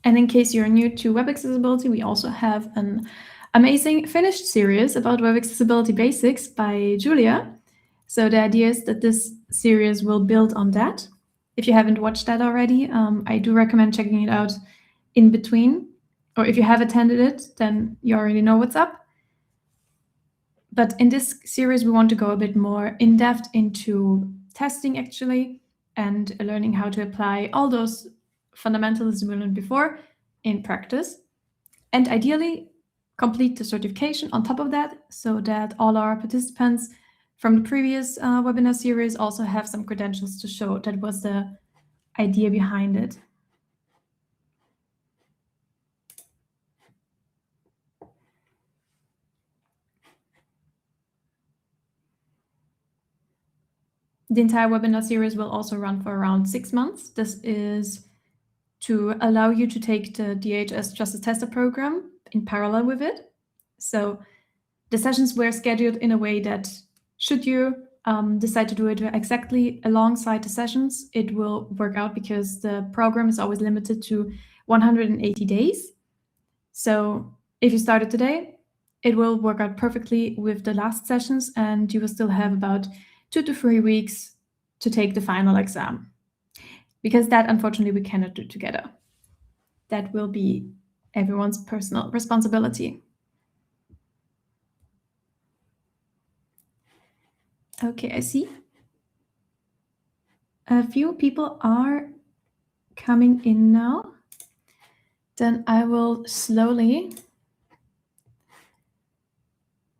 And in case you're new to web accessibility, we also have an amazing finished series about web accessibility basics by Julia. So the idea is that this series will build on that. If you haven't watched that already, I do recommend checking it out in between. Or if you have attended it, then you already know what's up. But in this series, we want to go a bit more in depth into testing actually, and learning how to apply all those fundamentals we learned before in practice. And ideally, complete the certification on top of that, so that all our participants from the previous webinar series also have some credentials to show. That was the idea behind it. The entire webinar series will also run for around 6 months. This is to allow you to take the DHS Trusted Tester program in parallel with it. So the sessions were scheduled in a way that should you decide to do it exactly alongside the sessions, it will work out, because the program is always limited to 180 days. So if you started today, it will work out perfectly with the last sessions, and you will still have about 2 to 3 weeks to take the final exam. Because that, unfortunately, we cannot do together. That will be everyone's personal responsibility. Okay, I see a few people are coming in now. Then I will slowly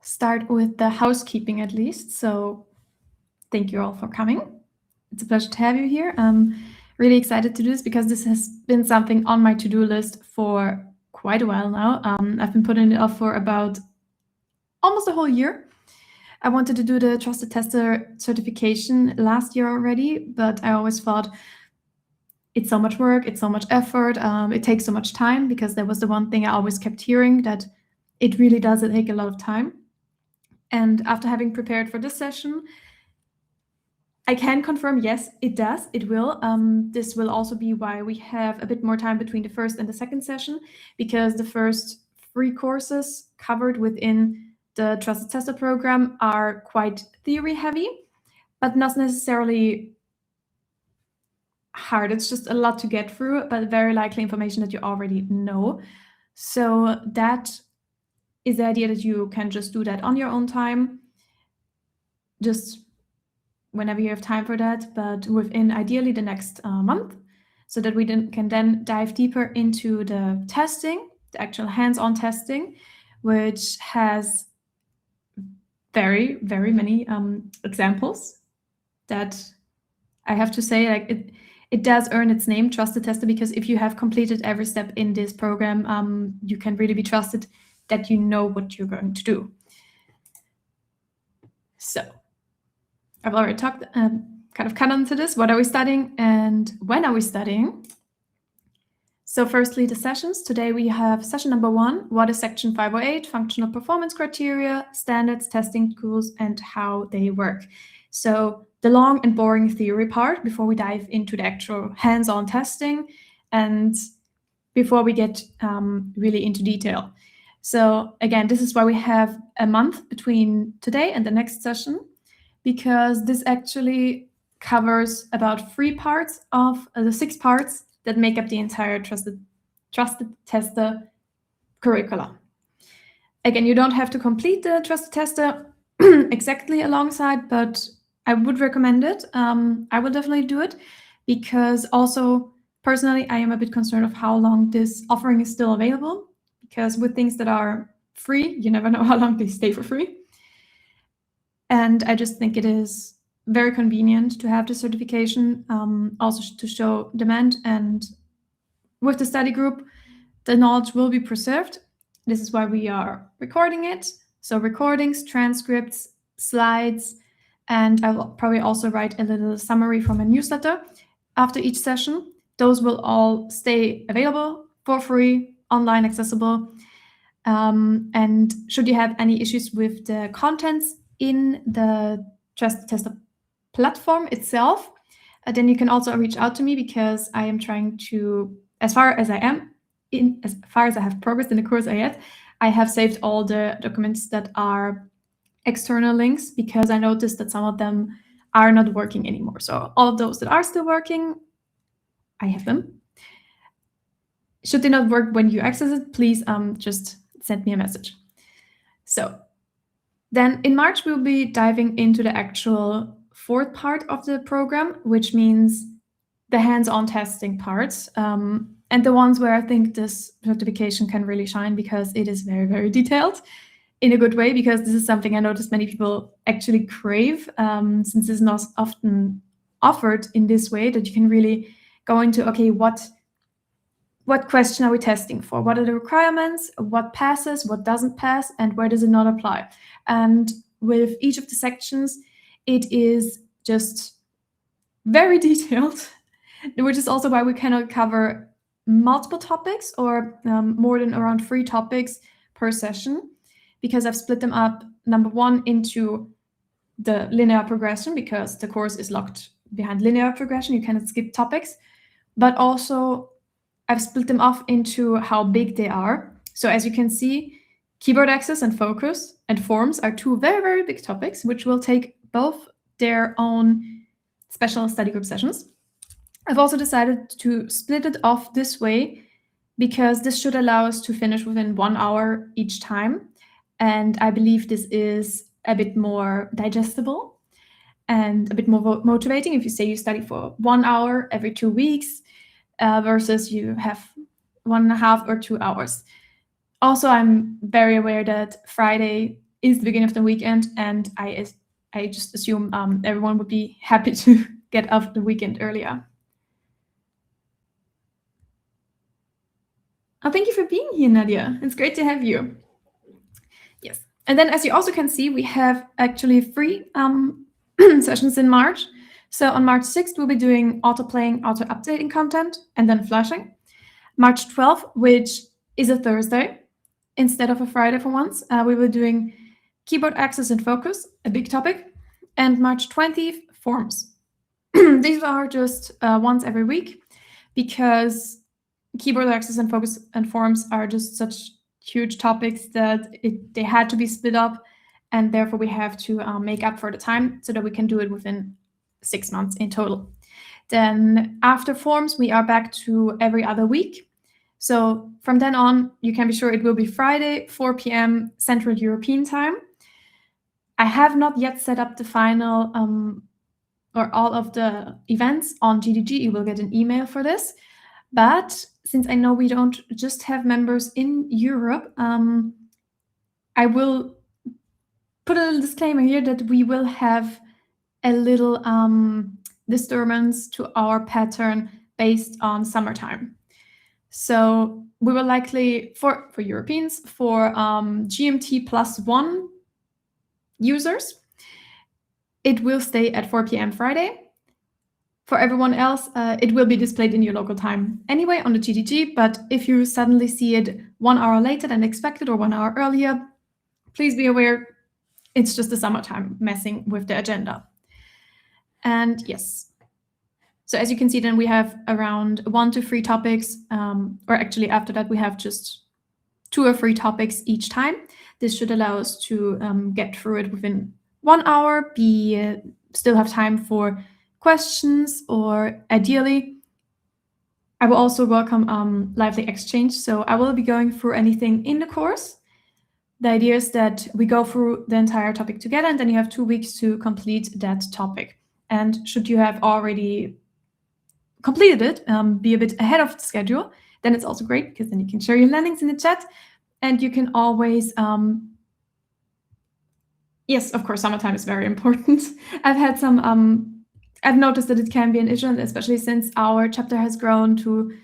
start with the housekeeping at least. So thank you all for coming. It's a pleasure to have you here. I'm really excited to do this because this has been something on my to-do list for quite a while now. I've been putting it off for about almost a whole year. I wanted to do the Trusted Tester certification last year already, but I always thought it's so much work, it's so much effort, it takes so much time, because that was the one thing I always kept hearing, that it really does take a lot of time. And after having prepared for this session, I can confirm, yes, it does, it will. This will also be why we have a bit more time between the first and the second session, because the first 3 courses covered within the Trusted Tester program are quite theory heavy, but not necessarily hard. It's just a lot to get through, but very likely information that you already know. So that is the idea, that you can just do that on your own time, just whenever you have time for that, but within ideally the next month, so that we can then dive deeper into the testing, the actual hands-on testing, which has very, very many examples that I have to say, like it does earn its name, Trusted Tester, because if you have completed every step in this program, you can really be trusted that you know what you're going to do. So I've already talked, kind of cut onto this. What are we studying and when are we studying? So firstly, the sessions. Today we have session number 1, what is Section 508, functional performance criteria, standards, testing tools, and how they work. So the long and boring theory part before we dive into the actual hands-on testing, and before we get really into detail. So again, this is why we have a month between today and the next session, because this actually covers about 3 parts of the 6 parts that make up the entire Trusted Tester curricula. Again, you don't have to complete the Trusted Tester exactly alongside, but I would recommend it. I will definitely do it, because also personally, I am a bit concerned of how long this offering is still available, because with things that are free, you never know how long they stay for free. And I just think it is very convenient to have the certification, also to show demand, and with the study group, the knowledge will be preserved. This is why we are recording it. So recordings, transcripts, slides, and I will probably also write a little summary from a newsletter after each session. Those will all stay available for free, online accessible. And should you have any issues with the contents in the Trusted Tester platform itself, then you can also reach out to me, because I am trying to, as far as I am, as far as I have progressed in the course yet, I have saved all the documents that are external links because I noticed that some of them are not working anymore. So all of those that are still working, I have them. Should they not work when you access it, please just send me a message. So then in March, we'll be diving into the actual fourth part of the program, which means the hands-on testing parts, and the ones where I think this certification can really shine because it is very, very detailed in a good way, because this is something I noticed many people actually crave, since it's not often offered in this way, that you can really go into, okay, what question are we testing for? What are the requirements? What passes? What doesn't pass? And where does it not apply? And with each of the sections, it is just very detailed, which is also why we cannot cover multiple topics or more than around 3 topics per session, because I've split them up, number 1, into the linear progression, because the course is locked behind linear progression. You cannot skip topics, but also I've split them off into how big they are. So as you can see, keyboard access and focus and forms are 2 very, very big topics, which will take both their own special study group sessions. I've also decided to split it off this way because this should allow us to finish within 1 hour each time. And I believe this is a bit more digestible and a bit more motivating if you say you study for 1 hour every 2 weeks, versus you have 1.5 or 2 hours. Also, I'm very aware that Friday is the beginning of the weekend, and I just assume everyone would be happy to get off the weekend earlier. Oh, thank you for being here, Nadia. It's great to have you. Yes. And then, as you also can see, we have actually 3 sessions in March. So on March 6th, we'll be doing auto-playing, auto-updating content, and then flashing. March 12th, which is a Thursday, instead of a Friday for once, we were doing keyboard access and focus, a big topic. And March 20th, forms. These are just once every week, because keyboard access and focus and forms are just such huge topics that they had to be split up, and therefore we have to make up for the time so that we can do it within 6 months in total. Then after forms, we are back to every other week. So from then on, you can be sure it will be Friday, 4 p.m. Central European time. I have not yet set up the final or all of the events on GDG. You will get an email for this. But since I know we don't just have members in Europe, I will put a little disclaimer here that we will have a little disturbance to our pattern based on summertime. So we will likely, for Europeans, for GMT +1 users, it will stay at 4 p.m. Friday. For everyone else, it will be displayed in your local time anyway on the GDG, but if you suddenly see it 1 hour later than expected or 1 hour earlier, please be aware it's just the summertime messing with the agenda. And yes, so as you can see, then we have around 1 to 3 topics, or actually after that we have just 2 or 3 topics each time. This should allow us to get through it within 1 hour, still have time for questions, or ideally, I will also welcome lively exchange. So I will be going through anything in the course. The idea is that we go through the entire topic together, and then you have 2 weeks to complete that topic. And should you have already completed it, be a bit ahead of the schedule, then it's also great, because then you can share your learnings in the chat, and you can always, yes, of course, summertime is very important. I've had some, I've noticed that it can be an issue, especially since our chapter has grown to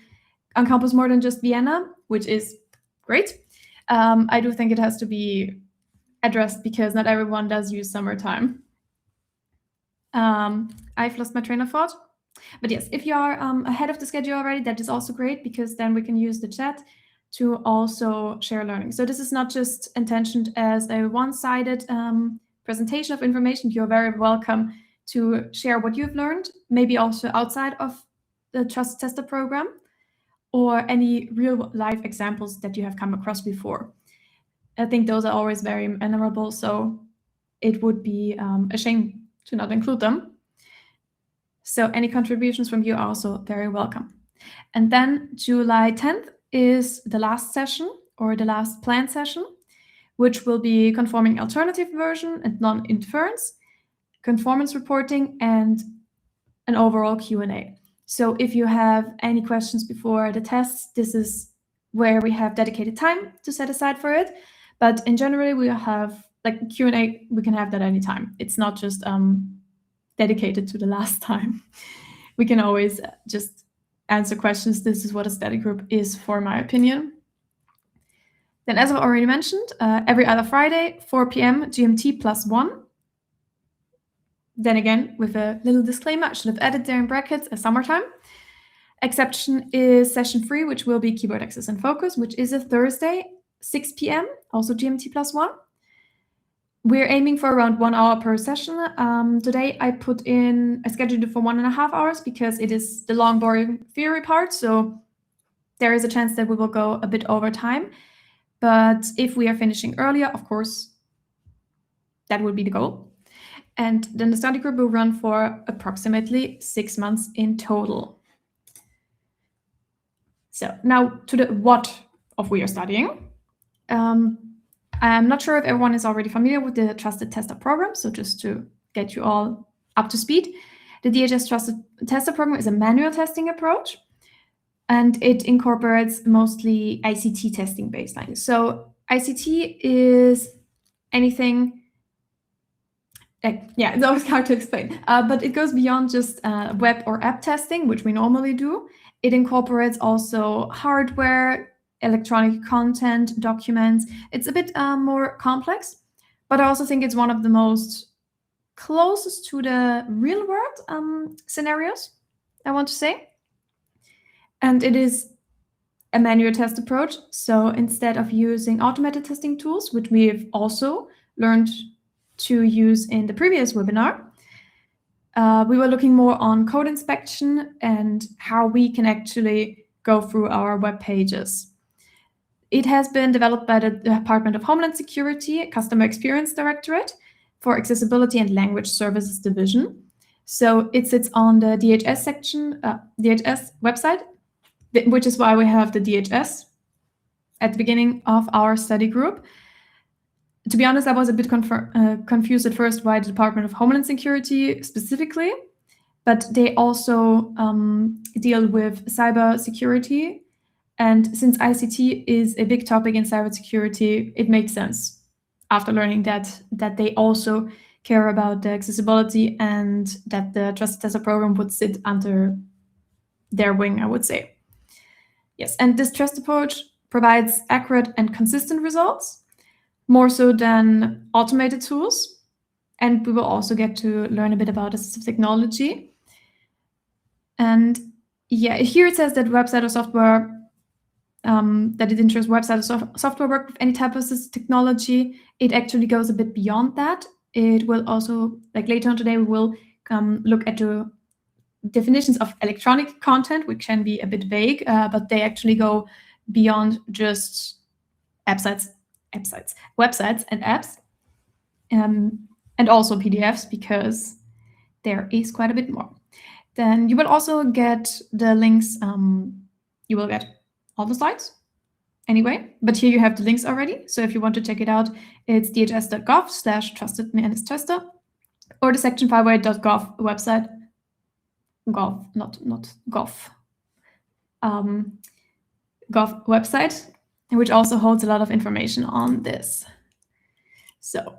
encompass more than just Vienna, which is great. I do think it has to be addressed because not everyone does use summertime. I've lost my train of thought. But yes, if you are ahead of the schedule already, that is also great, because then we can use the chat to also share learning. So this is not just intentioned as a one-sided presentation of information. You're very welcome to share what you've learned, maybe also outside of the Trust Tester program. or any real life examples that you have come across before. I think those are always very memorable, so it would be a shame to not include them. So any contributions from you are also very welcome. And then July 10th is the last session, or the last planned session, which will be conforming alternative version and non-inference, conformance reporting, and an overall Q&A. So if you have any questions before the tests, this is where we have dedicated time to set aside for it. But in general, we have like Q&A, we can have that anytime. It's not just dedicated to the last time. We can always just answer questions. This is what a study group is, for my opinion. Then, as I've already mentioned, every other Friday, 4 p.m. GMT +1. Then again, with a little disclaimer, I should have added there in brackets a summertime. Exception is session 3, which will be keyboard access and focus, which is a Thursday, 6 p.m., also GMT +1. We're aiming for around 1 hour per session. Today I scheduled it for 1.5 hours because it is the long, boring theory part. So there is a chance that we will go a bit over time. But if we are finishing earlier, of course, that would be the goal. And then the study group will run for approximately 6 months in total. So now to the what of we are studying. I'm not sure if everyone is already familiar with the Trusted Tester program. So just to get you all up to speed, the DHS Trusted Tester program is a manual testing approach, and it incorporates mostly ICT testing baseline. So ICT is anything. It's always hard to explain, but it goes beyond just web or app testing, which we normally do. It incorporates also hardware, electronic content, documents. It's a bit more complex, but I also think it's one of the most closest to the real world scenarios, I want to say. And it is a manual test approach. So instead of using automated testing tools, which we've also learned to use in the previous webinar, we were looking more on code inspection and how we can actually go through our web pages. It has been developed by the Department of Homeland Security, Customer Experience Directorate for Accessibility and Language Services Division. So it sits on the DHS section, DHS website, which is why we have the DHS at the beginning of our study group. To be honest, I was a bit confused at first why the Department of Homeland Security specifically, but they also deal with cybersecurity. And since ICT is a big topic in cybersecurity, it makes sense after learning that they also care about the accessibility and that the Trusted Tester program would sit under their wing, I would say. Yes, and this trust approach provides accurate and consistent results, more so than automated tools. And we will also get to learn a bit about assistive technology. And yeah, here it says that website or software, that it ensures website or software work with any type of assistive technology. It actually goes a bit beyond that. It will also, like later on today, we will look at the definitions of electronic content, which can be a bit vague, but they actually go beyond just websites and apps, and also PDFs, because there is quite a bit more. Then you will also get the links. You will get all the slides anyway, but here you have the links already. So if you want to check it out, it's dhs.gov/trusted-tester or the section508.gov website. Gov, not gov. Gov website, which also holds a lot of information on this. So,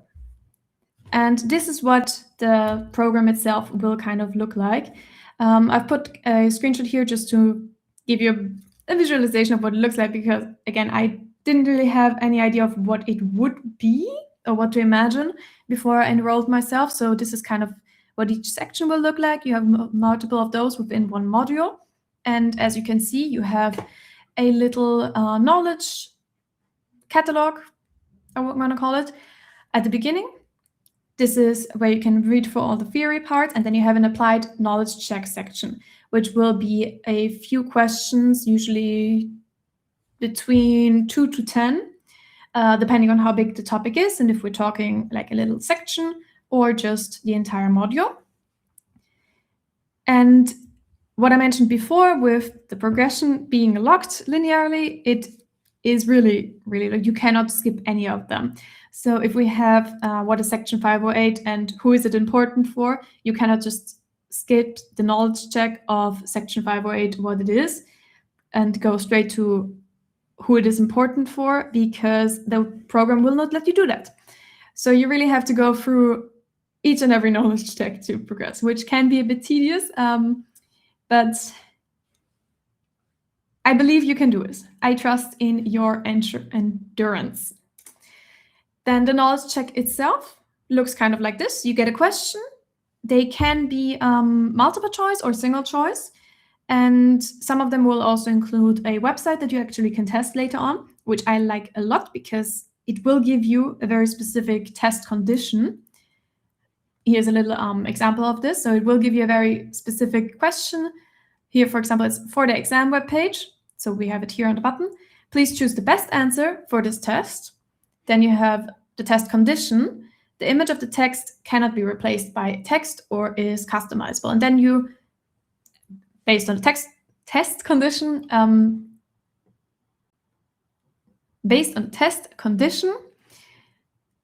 and this is what the program itself will kind of look like. I've put a screenshot here just to give you a visualization of what it looks like, because again, I didn't really have any idea of what it would be or what to imagine before I enrolled myself. So this is kind of what each section will look like. You have multiple of those within one module. And as you can see, you have a little knowledge catalog, I would want to call it, at the beginning. This is where you can read through all the theory parts, and then you have an applied knowledge check section, which will be a few questions, usually between 2 to 10, depending on how big the topic is, and if we're talking like a little section or just the entire module. And what I mentioned before with the progression being locked linearly, it is really, you cannot skip any of them. So if we have what is section 508 and who is it important for, you cannot just skip the knowledge check of section 508, what it is, and go straight to who it is important for, because the program will not let you do that. So you really have to go through each and every knowledge check to progress, which can be a bit tedious, but I believe you can do it. I trust in your endurance. Then the knowledge check itself looks kind of like this. You get a question. They can be multiple choice or single choice. And some of them will also include a website that you actually can test later on, which I like a lot because it will give you a very specific test condition. Here's a little example of this. So it will give you a very specific question. Here, for example, it's for the exam webpage. So we have it here on the button. Please choose the best answer for this test. Then you have the test condition. The image of the text cannot be replaced by text or is customizable. And then you, based on the test condition,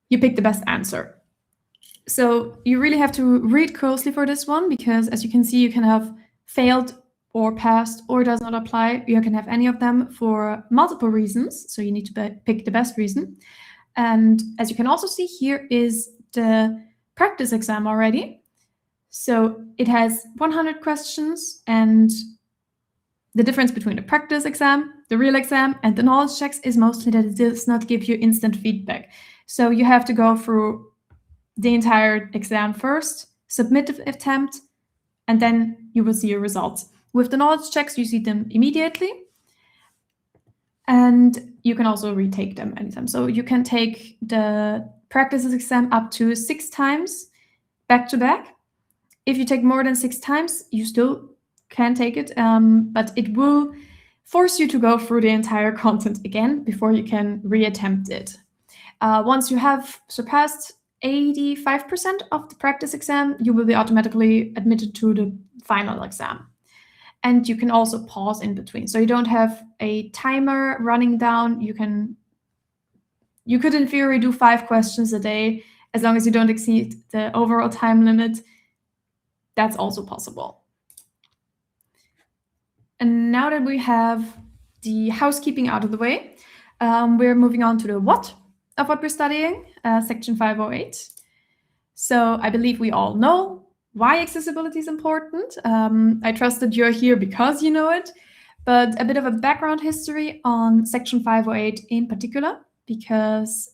you pick the best answer. So you really have to read closely for this one, because as you can see, you can have failed or passed or does not apply. You can have any of them for multiple reasons. So you need to pick the best reason. And as you can also see, here is the practice exam already. So it has 100 questions, and the difference between the practice exam, the real exam, and the knowledge checks is mostly that it does not give you instant feedback. So you have to go through the entire exam first, submit the attempt, and then you will see your results. With the knowledge checks, you see them immediately, and you can also retake them anytime. So you can take the practice exam up to 6 times back to back. If you take more than 6 times, you still can take it, but it will force you to go through the entire content again before you can reattempt it. Once you have surpassed 85% of the practice exam, you will be automatically admitted to the final exam. And you can also pause in between. So you don't have a timer running down. You could in theory do 5 questions a day, as long as you don't exceed the overall time limit. That's also possible. And now that we have the housekeeping out of the way, we're moving on to the what of what we're studying, section 508. So I believe we all know why accessibility is important. I trust that you're here because you know it, but a bit of a background history on section 508 in particular, because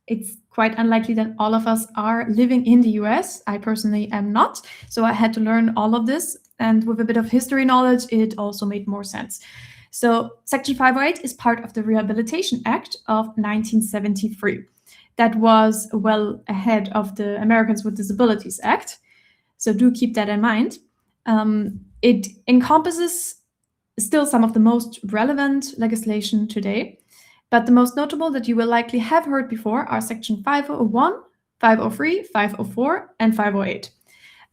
it's quite unlikely that all of us are living in the US. I personally am not, so I had to learn all of this, and with a bit of history knowledge, it also made more sense. So section 508 is part of the Rehabilitation Act of 1973. That was well ahead of the Americans with Disabilities Act. So do keep that in mind. It encompasses still some of the most relevant legislation today, but the most notable that you will likely have heard before are section 501, 503, 504, and 508.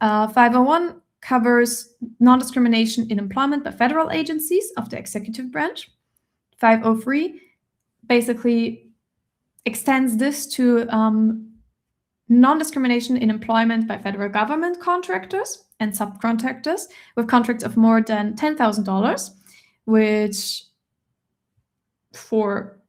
501 covers non-discrimination in employment by federal agencies of the executive branch. 503 basically extends this to non-discrimination in employment by federal government contractors and subcontractors with contracts of more than $10,000, which for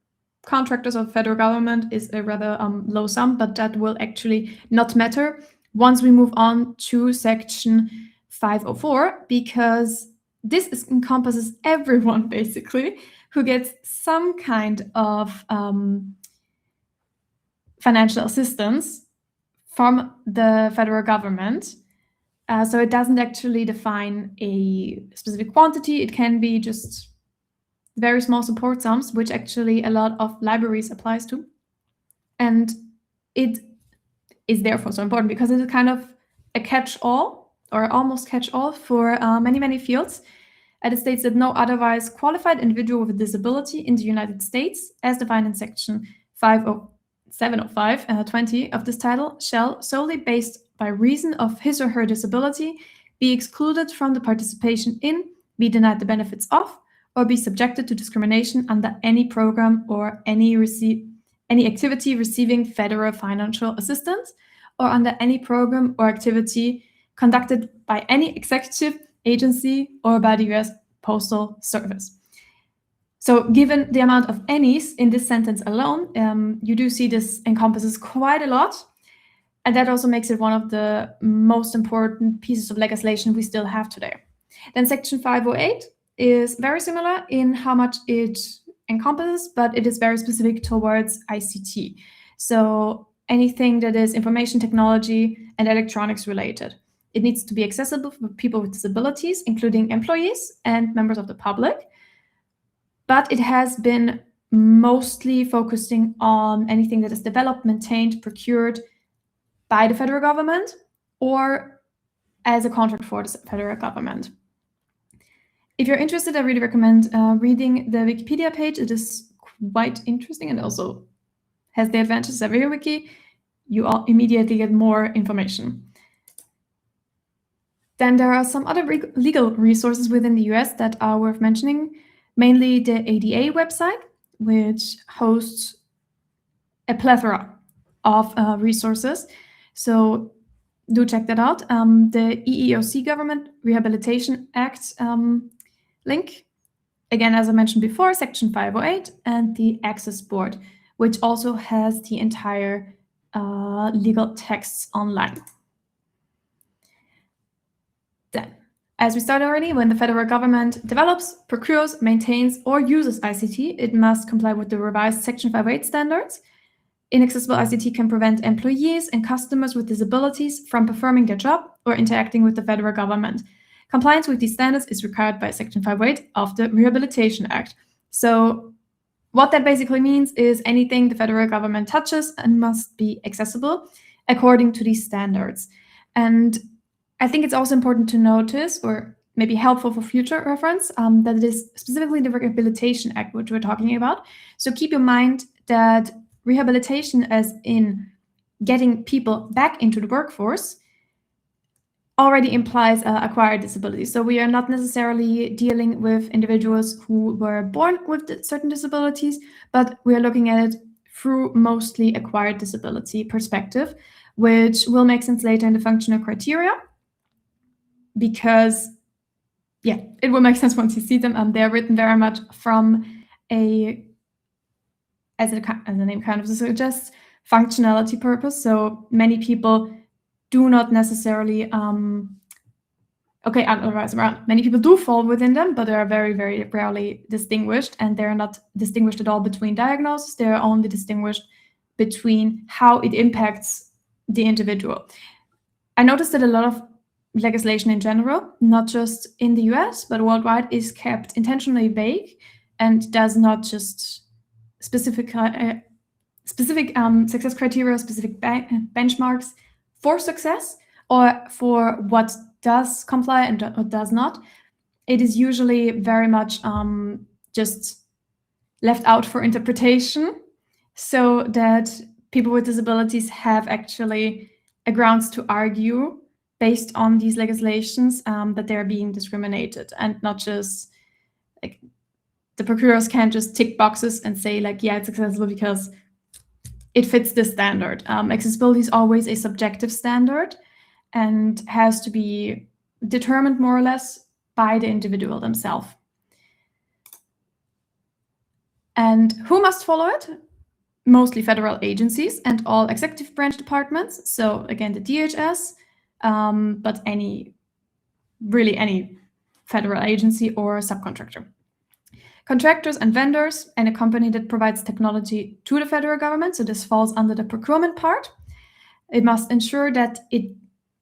contractors of federal government is a rather low sum, but that will actually not matter once we move on to section 504, because this encompasses everyone basically who gets some kind of financial assistance from the federal government. So it doesn't actually define a specific quantity. It can be just very small support sums, which actually a lot of libraries applies to. And it is therefore so important because it is kind of a catch-all or almost catch-all for many fields. And it states that no otherwise qualified individual with a disability in the United States, as defined in Section 705(20) of this title, shall, solely based by reason of his or her disability, be excluded from the participation in, be denied the benefits of, or be subjected to discrimination under any program or any activity receiving federal financial assistance, or under any program or activity conducted by any executive agency or by the US Postal Service. So given the amount of any's in this sentence alone, you do see this encompasses quite a lot. And that also makes it one of the most important pieces of legislation we still have today. Then Section 508 is very similar in how much it encompasses, but it is very specific towards ICT. So anything that is information technology and electronics related. It needs to be accessible for people with disabilities, including employees and members of the public. But it has been mostly focusing on anything that is developed, maintained, procured by the federal government or as a contract for the federal government. If you're interested, I really recommend reading the Wikipedia page. It is quite interesting and also has the advantages of every wiki. You all immediately get more information. Then there are some other legal resources within the US that are worth mentioning, mainly the ADA website, which hosts a plethora of resources. So do check that out. The EEOC Government Rehabilitation Act link, again, as I mentioned before, Section 508, and the Access Board, which also has the entire legal texts online. Then, as we started already, when the federal government develops, procures, maintains, or uses ICT, it must comply with the revised Section 508 standards. Inaccessible ICT can prevent employees and customers with disabilities from performing their job or interacting with the federal government. Compliance with these standards is required by Section 508 of the Rehabilitation Act. So what that basically means is anything the federal government touches and must be accessible according to these standards. And I think it's also important to notice, or maybe helpful for future reference, that it is specifically the Rehabilitation Act which we're talking about. So keep in mind that rehabilitation, as in getting people back into the workforce, already implies acquired disability. So we are not necessarily dealing with individuals who were born with certain disabilities, but we are looking at it through mostly acquired disability perspective, which will make sense later in the functional criteria, because yeah, it will make sense once you see them. They're written very much from as the name kind of suggests, functionality purpose. So many people do not necessarily, otherwise around. Many people do fall within them, but they are very rarely distinguished, and they're not distinguished at all between diagnoses. They're only distinguished between how it impacts the individual. I noticed that a lot of legislation in general, not just in the US, but worldwide, is kept intentionally vague and does not just specific success criteria, specific benchmarks for success or for what does comply and what does not. It is usually very much just left out for interpretation, so that people with disabilities have actually a grounds to argue based on these legislations that they're being discriminated, and not just like the procurers can't just tick boxes and say like, yeah, it's accessible because it fits the standard. Accessibility is always a subjective standard and has to be determined more or less by the individual themselves. And who must follow it? Mostly federal agencies and all executive branch departments. So again, the DHS, but really any federal agency or subcontractor. Contractors and vendors, and a company that provides technology to the federal government, so this falls under the procurement part. It must ensure that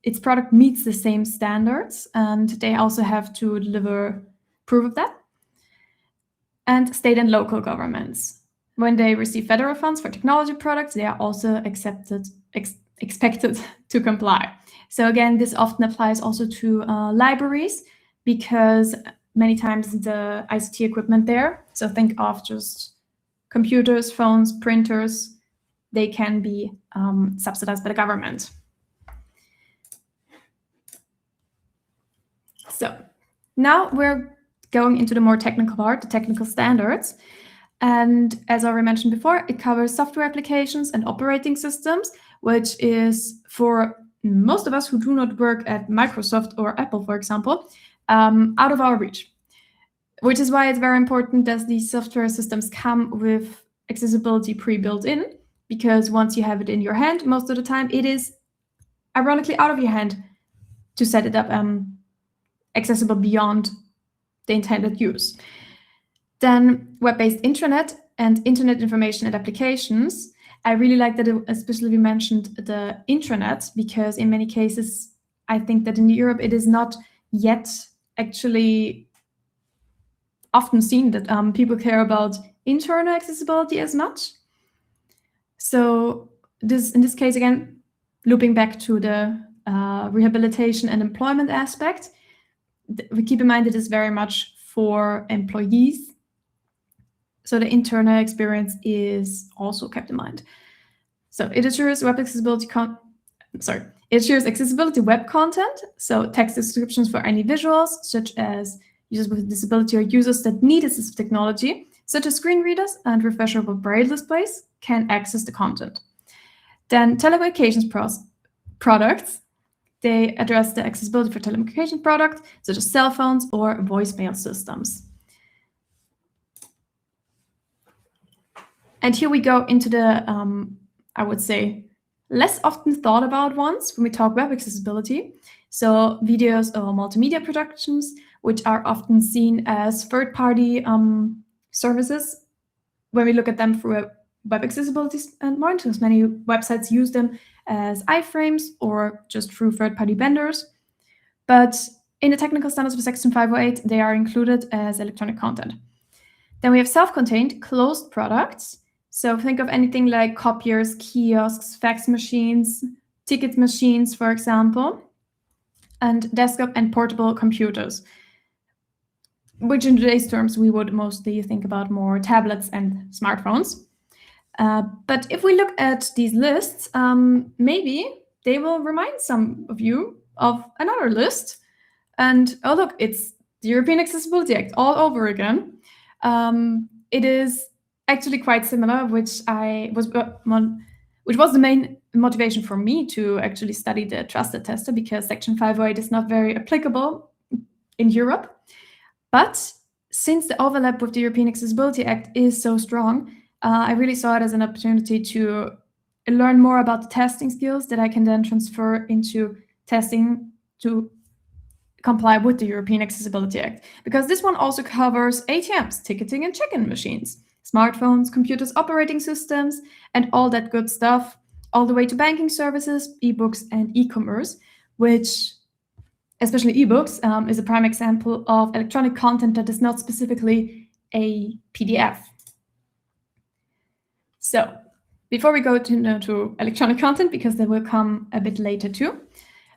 its product meets the same standards, and they also have to deliver proof of that. And state and local governments. When they receive federal funds for technology products, they are also expected to comply. So again, this often applies also to libraries, because many times the ICT equipment there, so think of just computers, phones, printers, they can be subsidized by the government. So now we're going into the more technical part, the technical standards. And as I already mentioned before, it covers software applications and operating systems, which is for most of us who do not work at Microsoft or Apple, for example, out of our reach. Which is why it's very important that these software systems come with accessibility pre-built in, because once you have it in your hand, most of the time it is ironically out of your hand to set it up accessible beyond the intended use. Then web-based intranet and internet information and applications. I really like that especially we mentioned the intranet, because in many cases, I think that in Europe it is not yet actually often seen that people care about internal accessibility as much. So in this case, again, looping back to the rehabilitation and employment aspect, we keep in mind that it's very much for employees. So the internal experience is also kept in mind. So it assures accessibility web content, so text descriptions for any visuals, such as users with disability or users that need assistive technology, such as screen readers and refreshable braille displays, can access the content. Then telecommunications products, they address the accessibility for telecommunication products, such as cell phones or voicemail systems. And here we go into the, I would say, less often thought about ones when we talk web accessibility. So videos or multimedia productions, which are often seen as third-party services when we look at them through a web accessibility endpoint, because many websites use them as iframes or just through third-party vendors. But in the technical standards for Section 508, they are included as electronic content. Then we have self-contained closed products. So think of anything like copiers, kiosks, fax machines, ticket machines, for example, and desktop and portable computers, which in today's terms we would mostly think about more tablets and smartphones. But if we look at these lists, maybe they will remind some of you of another list. And oh look, it's the European Accessibility Act all over again. It is actually quite similar, which was the main motivation for me to actually study the trusted tester, because Section 508 is not very applicable in Europe. But since the overlap with the European Accessibility Act is so strong, I really saw it as an opportunity to learn more about the testing skills that I can then transfer into testing to comply with the European Accessibility Act. Because this one also covers ATMs, ticketing and check-in machines, smartphones, computers, operating systems, and all that good stuff, all the way to banking services, ebooks, and e-commerce, which, especially ebooks, is a prime example of electronic content that is not specifically a PDF. So before we go to electronic content, because that will come a bit later too,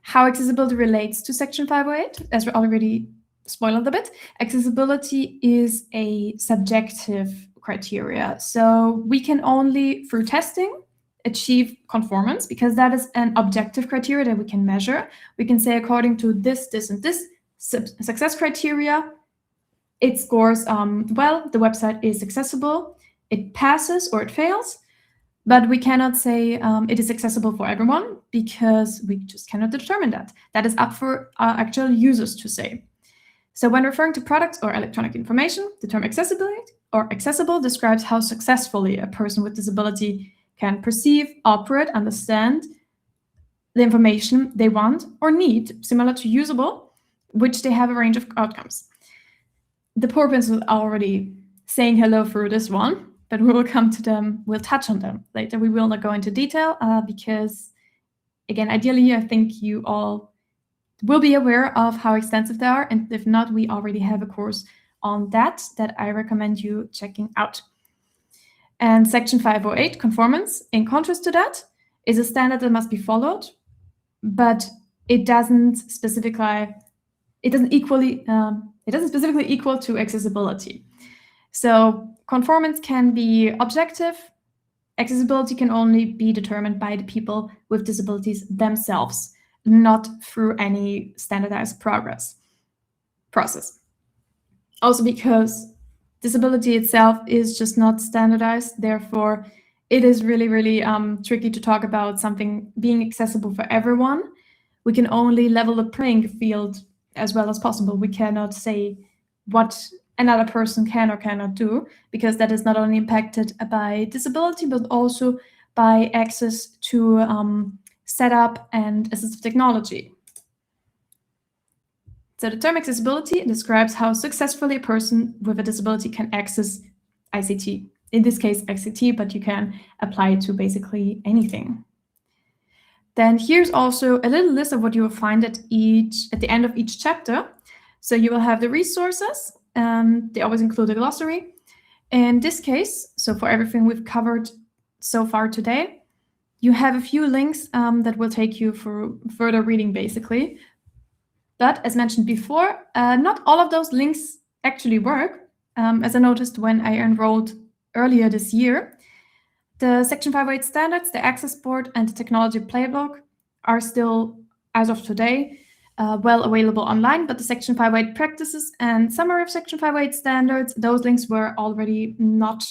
how accessibility relates to Section 508, as we already spoiled a bit, accessibility is a subjective criteria. So we can only, through testing, achieve conformance, because that is an objective criteria that we can measure. We can say according to this, and this success criteria, it scores well, the website is accessible, it passes or it fails, but we cannot say it is accessible for everyone, because we just cannot determine that. That is up for our actual users to say. So when referring to products or electronic information, the term accessibility or accessible describes how successfully a person with disability can perceive, operate, understand the information they want or need, similar to usable, which they have a range of outcomes. The purpose is already saying hello through this one, but we will come to them, we'll touch on them later. We will not go into detail because, again, ideally, I think you all will be aware of how extensive they are. And if not, we already have a course on that I recommend you checking out. And Section 508, conformance, in contrast to that, is a standard that must be followed, but it doesn't specifically equal to accessibility. So conformance can be objective. Accessibility can only be determined by the people with disabilities themselves, not through any standardized process. Also because disability itself is just not standardized, therefore it is really, really tricky to talk about something being accessible for everyone. We can only level the playing field as well as possible. We cannot say what another person can or cannot do, because that is not only impacted by disability, but also by access to setup and assistive technology. So the term accessibility describes how successfully a person with a disability can access ICT. In this case, ICT, but you can apply it to basically anything. Then here's also a little list of what you will find at the end of each chapter. So you will have the resources. They always include a glossary. In this case, so for everything we've covered so far today, you have a few links that will take you for further reading, basically. But as mentioned before, not all of those links actually work. As I noticed when I enrolled earlier this year, the Section 508 standards, the access board, and the technology playbook are still, as of today, well available online, but the Section 508 practices and summary of Section 508 standards, those links were already not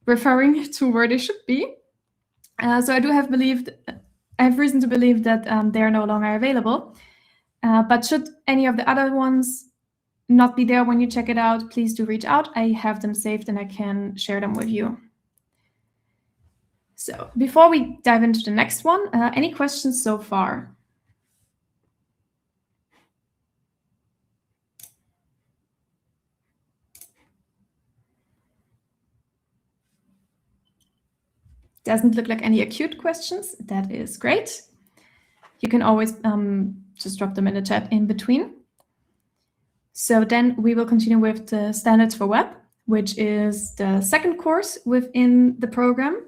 referring to where they should be. So I have reason to believe that they are no longer available. But should any of the other ones not be there when you check it out, please do reach out. I have them saved and I can share them with you. So before we dive into the next one, any questions so far? Doesn't look like any acute questions. That is great. You can always just drop them in the chat in between. So then we will continue with the standards for web, which is the second course within the program.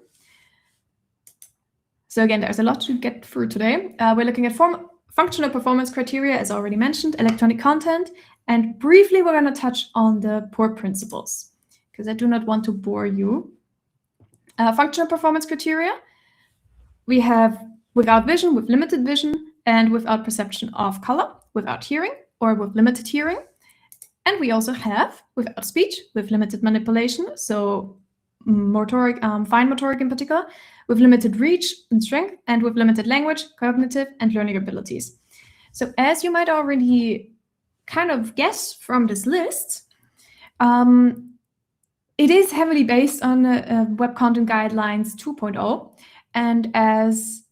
So again, there's a lot to get through today. We're looking at functional performance criteria, as already mentioned, electronic content, and briefly we're going to touch on the POUR principles, because I do not want to bore you. Functional performance criteria, we have without vision, with limited vision, and without perception of color, without hearing, or with limited hearing. And we also have without speech, with limited manipulation, so motoric, fine motoric in particular, with limited reach and strength, and with limited language, cognitive, and learning abilities. So as you might already kind of guess from this list, it is heavily based on Web Content Guidelines 2.0, and as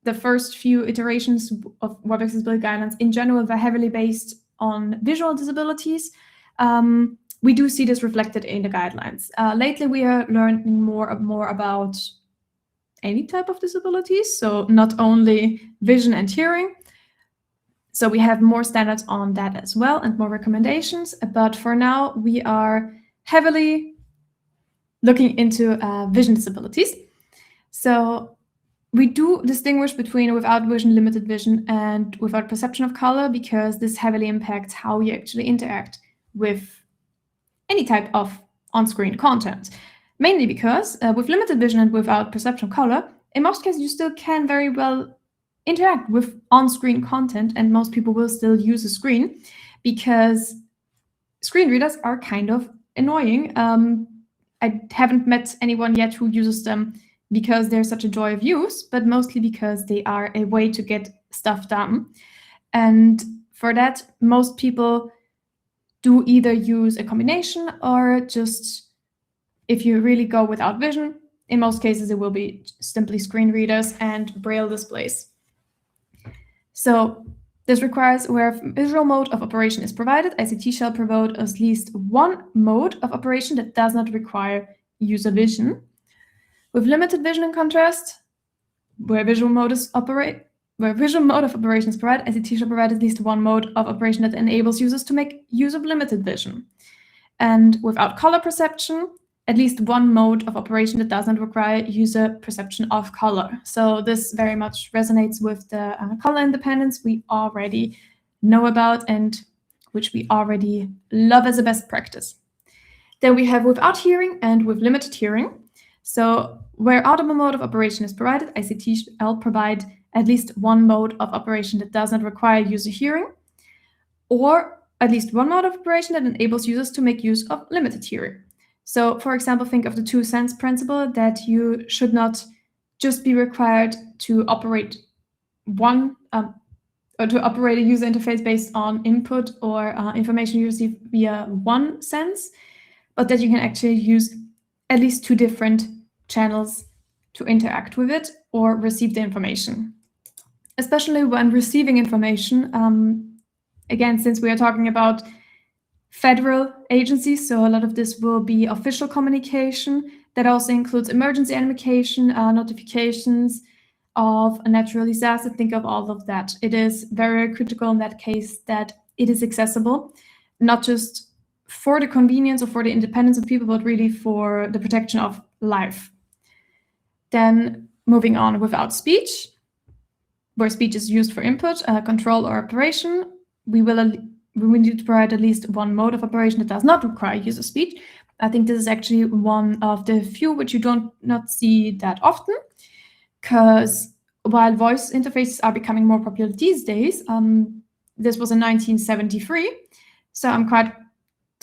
the first few iterations of Web Accessibility Guidelines in general were heavily based on visual disabilities, we do see this reflected in the guidelines. Lately, we are learning more about any type of disabilities, so not only vision and hearing. So we have more standards on that as well and more recommendations. But for now, we are heavily looking into vision disabilities. So we do distinguish between without vision, limited vision, and without perception of color, because this heavily impacts how you actually interact with any type of on-screen content. Mainly because with limited vision and without perception of color, in most cases, you still can very well interact with on-screen content, and most people will still use a screen because screen readers are kind of annoying. I haven't met anyone yet who uses them because they're such a joy of use, but mostly because they are a way to get stuff done. And for that, most people do either use a combination or just, if you really go without vision, in most cases it will be simply screen readers and braille displays. So this requires where a visual mode of operation is provided, ICT shall provide at least one mode of operation that does not require user vision. With limited vision, in contrast, where visual mode of operation is provided, ICT shall provide at least one mode of operation that enables users to make use of limited vision. And without color perception, at least one mode of operation that does not require user perception of color. So this very much resonates with the color independence we already know about and which we already love as a best practice. Then we have without hearing and with limited hearing. So where audible mode of operation is provided, ICT shall provide at least one mode of operation that does not require user hearing, or at least one mode of operation that enables users to make use of limited hearing. So, for example, think of the 2 cents principle, that you should not just be required to operate or to operate a user interface based on input or information you receive via 1 sense, but that you can actually use at least 2 different channels to interact with it or receive the information. Especially when receiving information, again, since we are talking about federal agencies, so a lot of this will be official communication. That also includes emergency communication, notifications of a natural disaster. Think of all of that. It is very critical in that case that it is accessible, not just for the convenience or for the independence of people, but really for the protection of life. Then moving on, without speech, where speech is used for input, control, or operation, we need to provide at least one mode of operation that does not require user speech. I think this is actually one of the few which you not see that often, because while voice interfaces are becoming more popular these days, this was in 1973, so I'm quite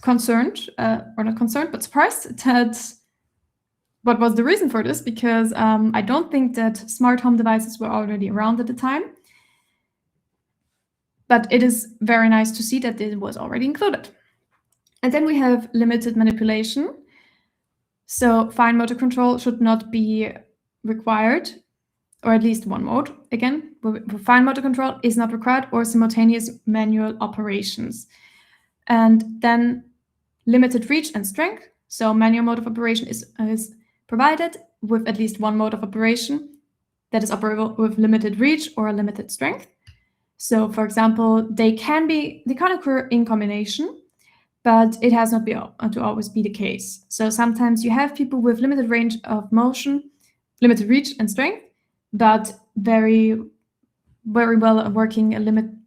concerned, or not concerned, but surprised that what was the reason for this, because I don't think that smart home devices were already around at the time. But it is very nice to see that it was already included. And then we have limited manipulation. So fine motor control should not be required, or at least one mode. Again, fine motor control is not required, or simultaneous manual operations. And then limited reach and strength. So manual mode of operation is provided with at least one mode of operation that is operable with limited reach or limited strength. So, for example, they can occur in combination, but it has not to always be the case. So sometimes you have people with limited range of motion, limited reach and strength, but very, very well working unlimited,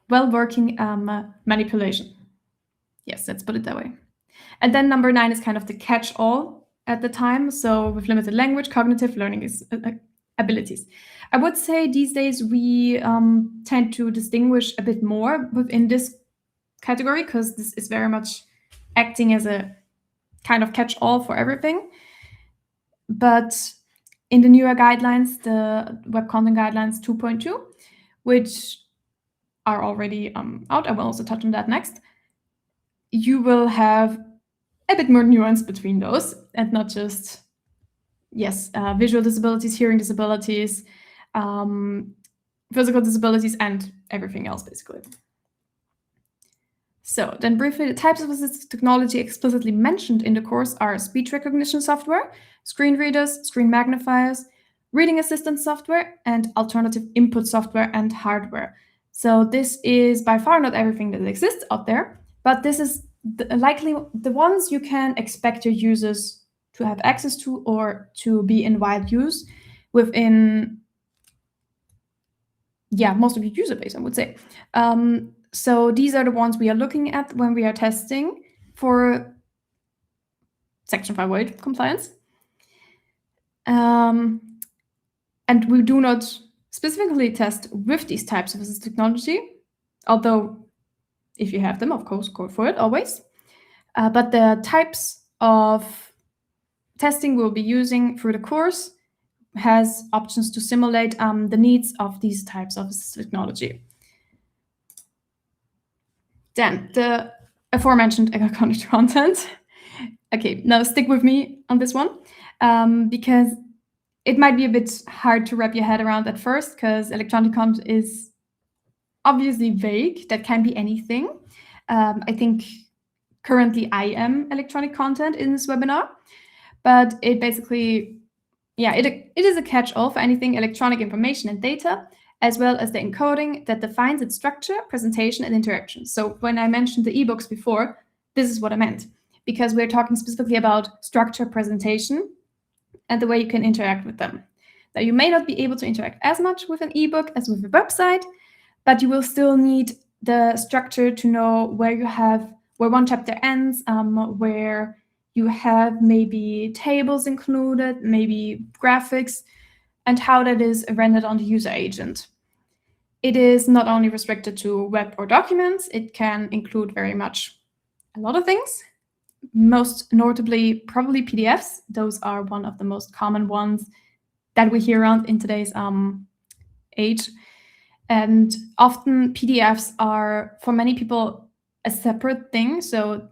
well working manipulation. Yes, let's put it that way. And then number 9 is kind of the catch-all at the time. So with limited language, cognitive learning abilities. I would say these days we tend to distinguish a bit more within this category, because this is very much acting as a kind of catch-all for everything. But in the newer guidelines, the Web Content Guidelines 2.2, which are already out, I will also touch on that next, you will have a bit more nuance between those, and not just visual disabilities, hearing disabilities, physical disabilities, and everything else, basically. So then briefly, the types of assistive technology explicitly mentioned in the course are speech recognition software, screen readers, screen magnifiers, reading assistant software, and alternative input software and hardware. So this is by far not everything that exists out there, but this is likely the ones you can expect your users to have access to or to be in wide use within, most of your user base, I would say. So these are the ones we are looking at when we are testing for Section 508 compliance. And we do not specifically test with these types of assistive technology, although if you have them, of course, go for it always. But the types of testing we'll be using through the course has options to simulate the needs of these types of assistive technology. Then the aforementioned electronic content. Okay, now stick with me on this one, because it might be a bit hard to wrap your head around at first, because electronic content is obviously vague. That can be anything. I think currently I am electronic content in this webinar, but it basically, it is a catch-all for anything electronic information and data, as well as the encoding that defines its structure, presentation, and interaction. So when I mentioned the ebooks before, this is what I meant, because we're talking specifically about structure, presentation, and the way you can interact with them. Now, you may not be able to interact as much with an ebook as with a website, but you will still need the structure to know where one chapter ends, where you have maybe tables included, maybe graphics, and how that is rendered on the user agent. It is not only restricted to web or documents, it can include very much a lot of things. Most notably, probably PDFs. Those are one of the most common ones that we hear around in today's age. And often PDFs are, for many people, a separate thing. So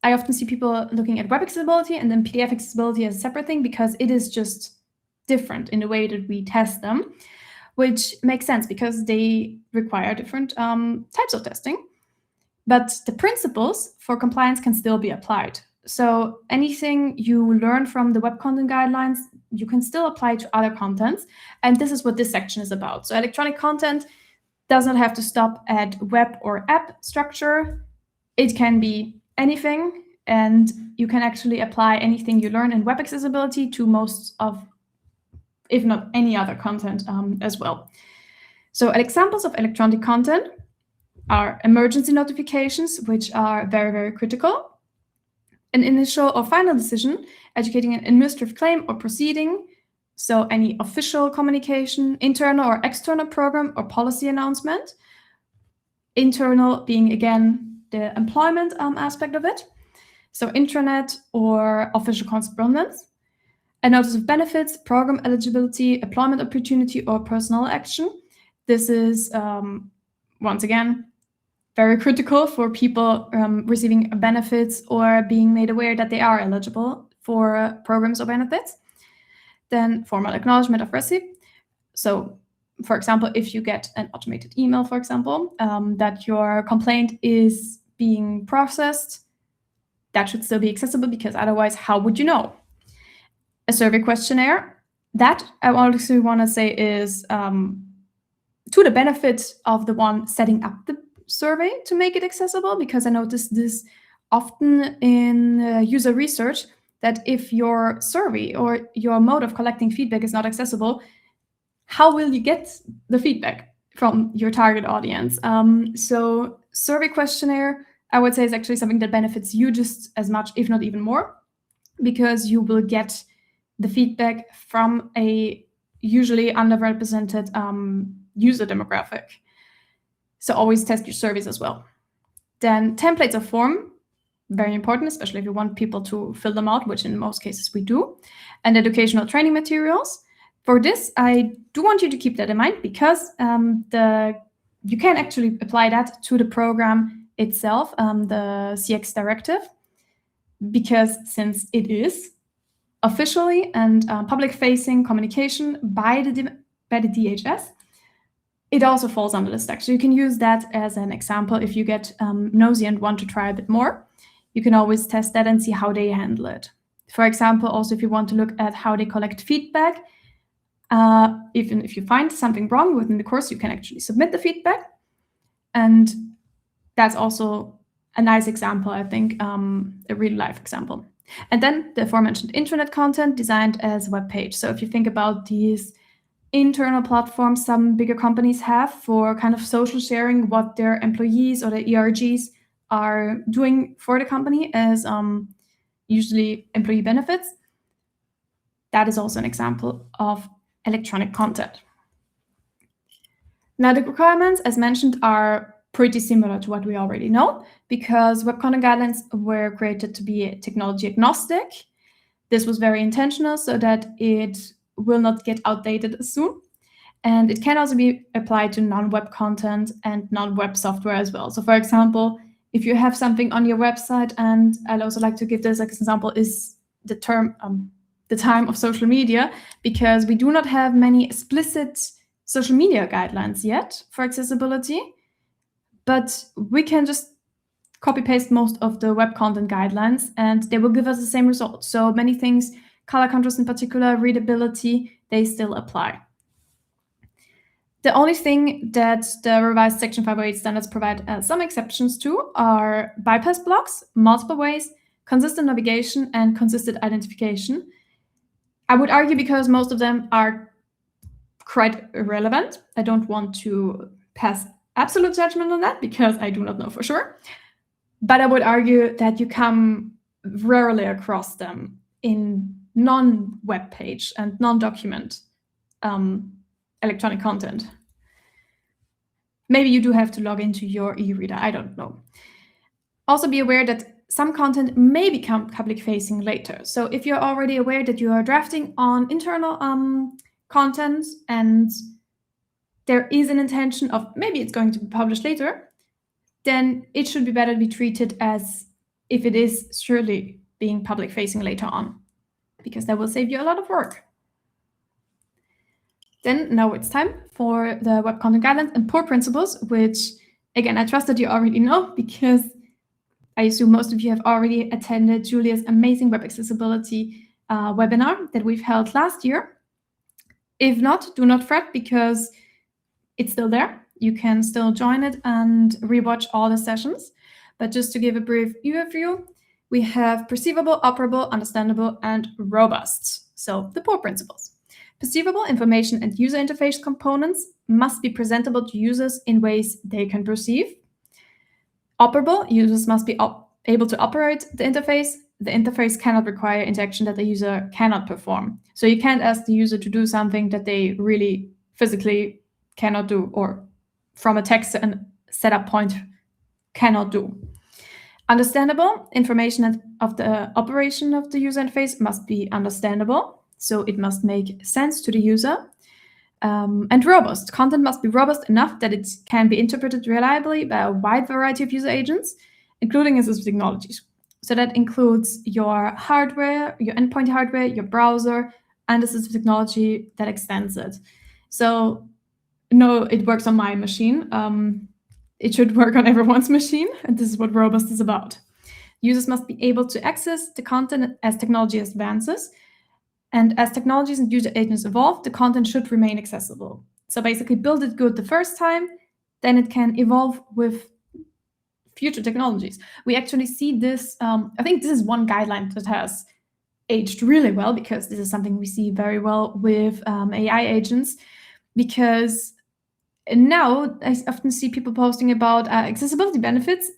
I often see people looking at web accessibility and then PDF accessibility as a separate thing, because it is just different in the way that we test them, which makes sense because they require different types of testing. But the principles for compliance can still be applied. So anything you learn from the web content guidelines, you can still apply to other contents. And this is what this section is about. So electronic content does not have to stop at web or app structure. It can be anything, and you can actually apply anything you learn in web accessibility to most of, if not any other content as well. So examples of electronic content are emergency notifications, which are very, very critical. An initial or final decision, educating an administrative claim or proceeding, so any official communication, internal or external program or policy announcement. Internal being, again, the employment aspect of it, so intranet or official correspondence. A notice of benefits, program eligibility, employment opportunity, or personal action. This is, once again, very critical for people receiving benefits or being made aware that they are eligible for programs or benefits. Then formal acknowledgement of receipt. So, for example, if you get an automated email, for example, that your complaint is being processed, that should still be accessible, because otherwise, how would you know? A survey questionnaire, that I also want to say is to the benefit of the one setting up the survey to make it accessible, because I noticed this often in user research, that if your survey or your mode of collecting feedback is not accessible, how will you get the feedback from your target audience? So survey questionnaire, I would say, is actually something that benefits you just as much, if not even more, because you will get the feedback from a usually underrepresented user demographic. So always test your surveys as well. Then templates of form, very important, especially if you want people to fill them out, which in most cases we do. And educational training materials. For this, I do want you to keep that in mind, because you can actually apply that to the program itself, the CX directive, because since it is officially and public-facing communication by the DHS, it also falls under this text. So you can use that as an example if you get nosy and want to try a bit more. You can always test that and see how they handle it. For example, also if you want to look at how they collect feedback, even if you find something wrong within the course, you can actually submit the feedback. And that's also a nice example, I think, a real-life example. And then the aforementioned intranet content designed as a web page. So if you think about these internal platforms some bigger companies have for kind of social sharing what their employees or the ERGs are doing for the company as usually employee benefits, that is also an example of electronic content. Now, the requirements, as mentioned, are pretty similar to what we already know, because web content guidelines were created to be technology agnostic. This was very intentional so that it will not get outdated soon. And it can also be applied to non-web content and non-web software as well. So for example, if you have something on your website, and I'd also like to give this as an example, is the term, the time of social media, because we do not have many explicit social media guidelines yet for accessibility, but we can just copy-paste most of the web content guidelines and they will give us the same result. So many things, color contrast in particular, readability, they still apply. The only thing that the revised Section 508 standards provide some exceptions to are bypass blocks, multiple ways, consistent navigation, and consistent identification. I would argue because most of them are quite irrelevant. I don't want to pass absolute judgment on that because I do not know for sure. But I would argue that you come rarely across them in non-web page and non-document electronic content. Maybe you do have to log into your e-reader, I don't know. Also be aware that some content may become public-facing later. So if you're already aware that you are drafting on internal content and there is an intention of maybe it's going to be published later, then it should be better to be treated as if it is surely being public-facing later on, because that will save you a lot of work. Then now it's time for the Web Content Guidelines and Core Principles, which, again, I trust that you already know, because I assume most of you have already attended Julia's amazing web accessibility webinar that we've held last year. If not, do not fret, because it's still there. You can still join it and rewatch all the sessions. But just to give a brief overview, we have perceivable, operable, understandable, and robust. So the core principles. Perceivable information and user interface components must be presentable to users in ways they can perceive. Operable, users must be able to operate the interface. The interface cannot require interaction that the user cannot perform. So you can't ask the user to do something that they really physically cannot do, or from a text and setup point cannot do. Understandable, information of the operation of the user interface must be understandable. So it must make sense to the user. And robust. Content must be robust enough that it can be interpreted reliably by a wide variety of user agents, including assistive technologies. So that includes your hardware, your endpoint hardware, your browser, and assistive technology that extends it. So no, it works on my machine. It should work on everyone's machine, and this is what robust is about. Users must be able to access the content as technology advances. And as technologies and user agents evolve, the content should remain accessible. So basically build it good the first time, then it can evolve with future technologies. We actually see this, I think this is one guideline that has aged really well, because this is something we see very well with AI agents, because now I often see people posting about accessibility benefits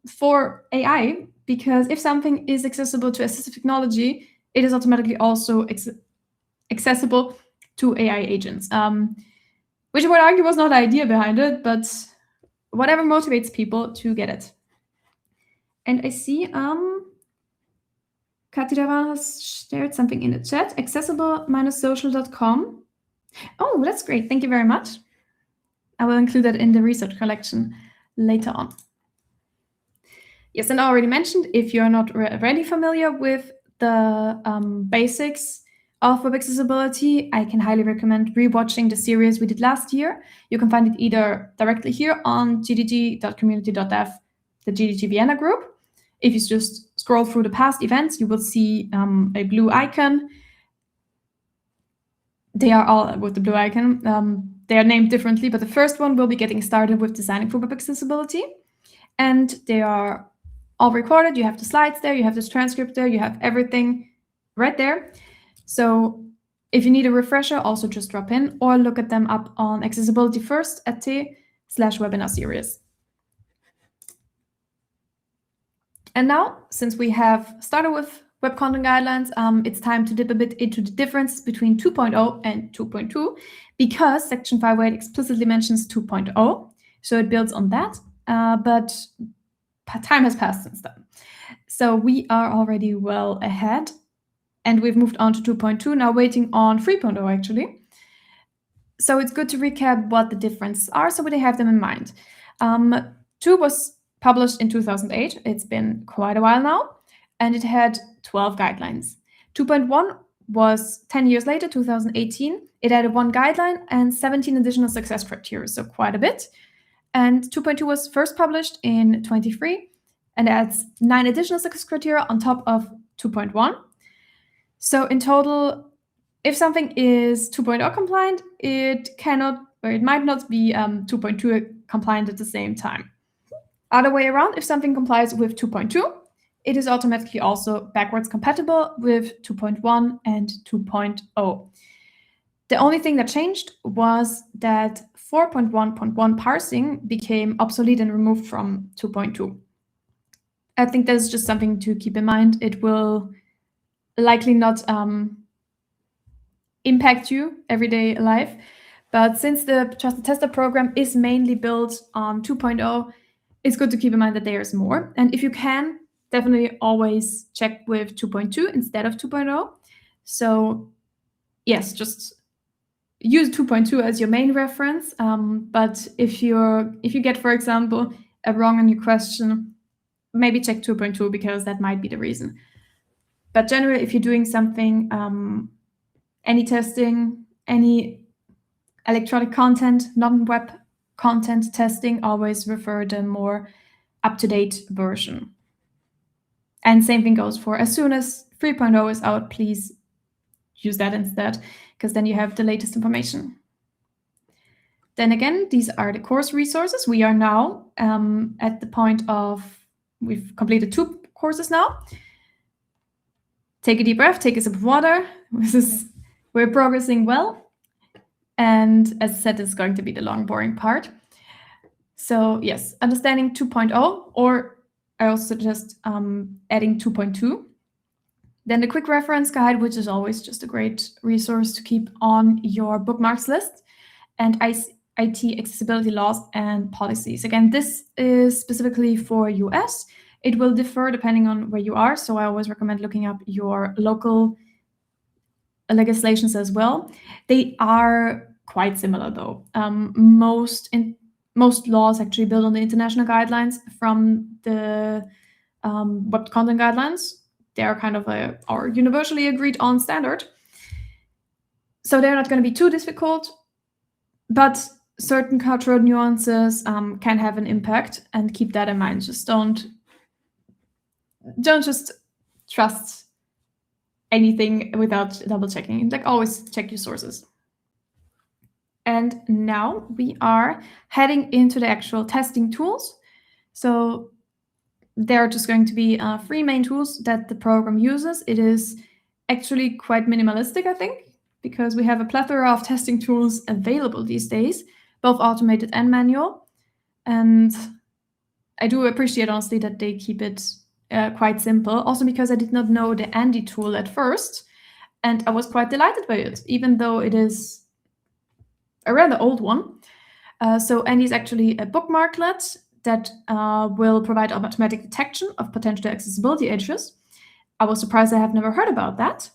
for AI, because if something is accessible to assistive technology, it is automatically also accessible to AI agents, which I would argue was not the idea behind it, but whatever motivates people to get it. And I see Katira has shared something in the chat, accessible-social.com. Oh, that's great. Thank you very much. I will include that in the research collection later on. Yes, and I already mentioned, if you're not already familiar with the basics of web accessibility, I can highly recommend rewatching the series we did last year. You can find it either directly here on gdg.community.dev, the GDG Vienna group. If you just scroll through the past events, you will see a blue icon. They are all with the blue icon. They are named differently, but the first one will be getting started with designing for web accessibility. And they are all recorded. You have the slides there, you have this transcript there, you have everything right there. So if you need a refresher, also just drop in or look at them up on accessibilityfirst.at/webinar series. And now, since we have started with web content guidelines, it's time to dip a bit into the difference between 2.0 and 2.2, because Section 508 explicitly mentions 2.0, so it builds on that, but time has passed since then. So we are already well ahead, and we've moved on to 2.2, now waiting on 3.0 actually. So it's good to recap what the differences are, so they have them in mind. 2 was published in 2008. It's been quite a while now, and it had 12 guidelines. 2.1 was 10 years later, 2018. It added 1 guideline and 17 additional success criteria, so quite a bit. And 2.2 was first published in 23 and adds 9 additional success criteria on top of 2.1. So in total, if something is 2.0 compliant, it cannot or it might not be 2.2 compliant at the same time. Other way around, if something complies with 2.2, it is automatically also backwards compatible with 2.1 and 2.0. The only thing that changed was that 4.1.1 parsing became obsolete and removed from 2.2. I think that's just something to keep in mind. It will likely not impact you everyday life, but since the Trusted Tester program is mainly built on 2.0, it's good to keep in mind that there's more. And if you can, definitely always check with 2.2 instead of 2.0. So yes, just use 2.2 as your main reference. But if you get, for example, a wrong on your question, maybe check 2.2 because that might be the reason. But generally, if you're doing something, any testing, any electronic content, non-web content testing, always refer the more up-to-date version. And same thing goes for as soon as 3.0 is out, please use that instead, because then you have the latest information. Then again, these are the course resources. We are now at the point of, we've completed 2 courses now. Take a deep breath, take a sip of water. We're progressing well. And as I said, it's going to be the long, boring part. So yes, understanding 2.0, or I also suggest adding 2.2. Then the quick reference guide, which is always just a great resource to keep on your bookmarks list, and IT accessibility laws and policies. Again, this is specifically for US. It will differ depending on where you are, so I always recommend looking up your local legislations as well. They are quite similar though. Most laws actually build on the international guidelines from the web content guidelines. They are kind of our universally agreed on standard. So they're not going to be too difficult, but certain cultural nuances can have an impact, and keep that in mind. Just don't just trust anything without double checking. Like, always check your sources. And now we are heading into the actual testing tools. So there are just going to be 3 main tools that the program uses. It is actually quite minimalistic, I think, because we have a plethora of testing tools available these days, both automated and manual. And I do appreciate, honestly, that they keep it quite simple. Also because I did not know the Andy tool at first, and I was quite delighted by it, even though it is a rather old one. So Andy is actually a bookmarklet that will provide automatic detection of potential accessibility issues. I was surprised I have never heard about that,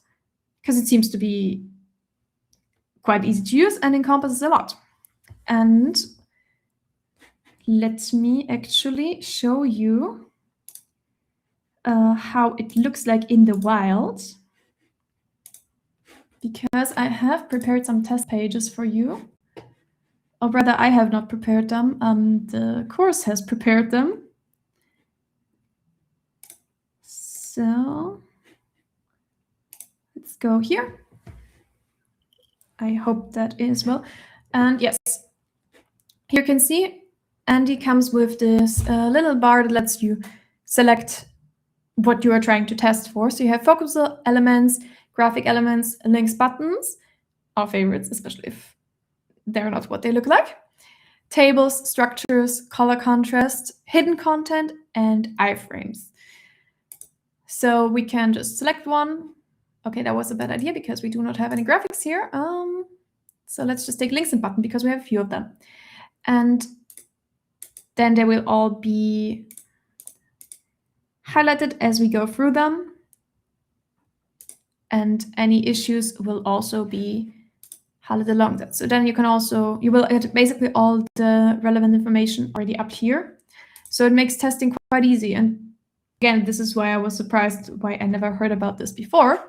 because it seems to be quite easy to use and encompasses a lot. And let me actually show you how it looks like in the wild, because I have prepared some test pages for you. Or rather, I have not prepared them. The course has prepared them. So let's go here. I hope that is well. And yes, here you can see Andy comes with this little bar that lets you select what you are trying to test for. So you have focus elements, graphic elements, links, buttons, our favorites, especially if they're not what they look like, tables, structures, color contrast, hidden content, and iframes. So we can just select one. Okay, that was a bad idea because we do not have any graphics here. So let's just take links and button because we have a few of them. And then they will all be highlighted as we go through them. And any issues will also be highlighted along that. So then you will get basically all the relevant information already up here. So it makes testing quite easy. And again, this is why I was surprised why I never heard about this before.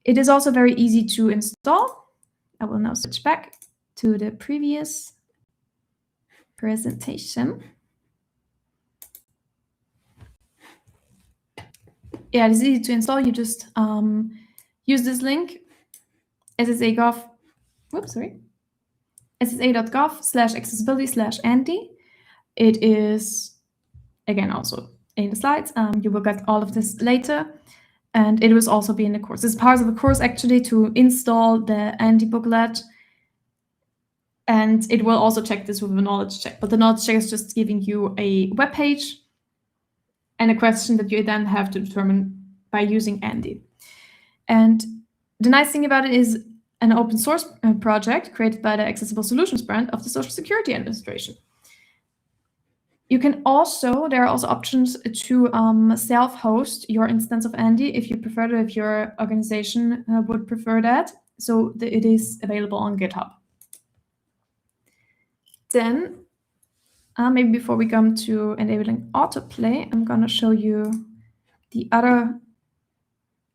It is also very easy to install. I will now switch back to the previous presentation. Yeah, it's easy to install. You just use this link, SSA Gov. Whoops, sorry. ssa.gov/accessibility/Andy. It is, again, also in the slides. You will get all of this later. And it will also be in the course. It's part of the course, actually, to install the Andy booklet. And it will also check this with a knowledge check. But the knowledge check is just giving you a web page and a question that you then have to determine by using Andy. And the nice thing about it is an open source project created by the Accessible Solutions brand of the Social Security Administration. You can also, there are also options to self-host your instance of Andy if you prefer to, if your organization would prefer that. So it is available on GitHub. Then, maybe before we come to enabling autoplay, I'm going to show you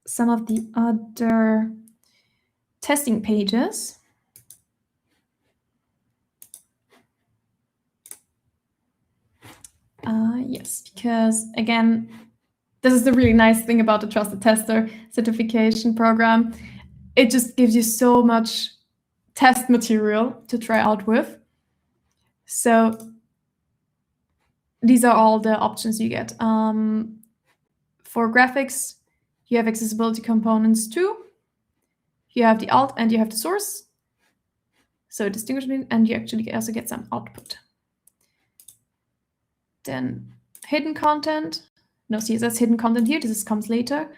some of the other testing pages. Yes, because again, this is the really nice thing about the Trusted Tester certification program. It just gives you so much test material to try out with. So these are all the options you get. For graphics, you have accessibility components too. You have the alt and you have the source. So distinguish between, and you actually also get some output. Then hidden content. No CSS hidden content here. This comes later.